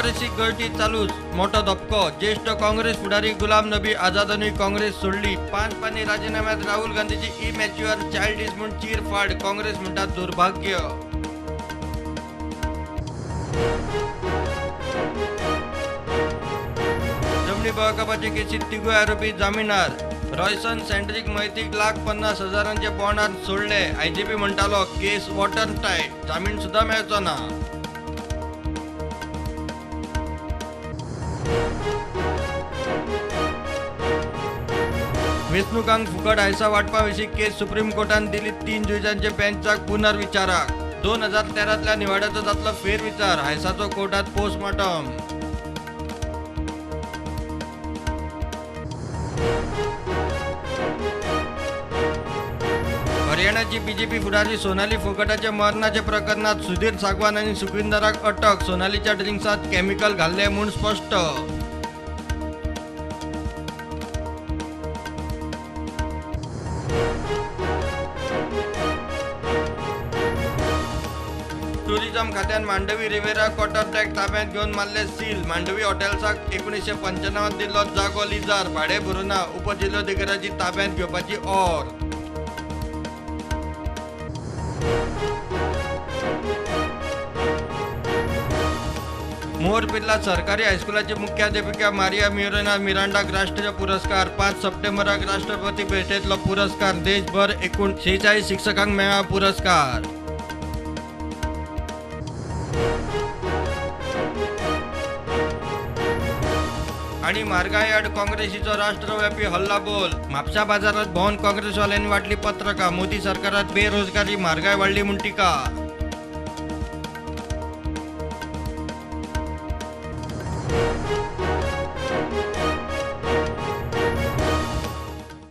काँग्रेसची गळती चालूच, मोठा धक्को. ज्येष्ठ काँग्रेस पुढारी गुलाम नबी आझादांनी काँग्रेस सोडली. पानपानी राजीनाम्यात राहुल गांधीची इमॅच्युअर चाइल्डिश म्हणून चीरफाड. काँग्रेस म्हणतात दुर्भाग्य. जमनी बळकापाच्या केसीत तिघू आरोपी जामिनार. रॉयसन सेंट्रिक मैतीक $1,50,000 बॉन्ड आज सोडले. IGP म्हणटालो केस वॉटर टाईट, जामीन सुद्धा मेळचो ना. वेंचणुकांक फुकट हायसा वाटपा विशीं केस सुप्रीम कोर्टान दिली 3 जुजांचे बेंचाक पुनर्विचाराक. 2013तल्या निवाड्याचो जातलो फेरविचार. हायसाचो कोर्टात पोस्टमॉर्टम. हरियाणाची बीजेपी फुडारी सोनाली फोगटाच्या मरणाच्या प्रकरणात सुधीर सागवान आणि सुखविंदराक अटक. सोनालीच्या ड्रिंक्सात केमिकल घाल्ले म्हूण स्पष्ट. टुरिझम खात्यान मांडवी रिव्हेरा क्वार्टर ट्रॅक ताब्यात घेऊन मारले सील. मांडवी हॉटेल्साक 1995 दिल्लो जागो लिजार. भाडे भरुना. उपजिल्लोधिकाऱ्याची ताब्यात घेवपाची ऑर. मोरपिल्ला सरकारी हायस्कुलाची मुख्याध्यापिका मारिया मिरोना मिरांडाक राष्ट्रीय पुरस्कार. 5 सप्टेंबराक राष्ट्रपती भेटेतलो पुरस्कार. देशभर एकूण 46 शिक्षकांक मेळ्ळा पुरस्कार. आणि म्हारगाय आड काँग्रेसीचो राष्ट्रव्यापी हल्लाबोल. म्हापसा बाजारात भोवन काँग्रेसवाल्यांनी वाटली पत्रकां. मोदी सरकारात बेरोजगारी म्हारगाय वाडली म्हूण टिका.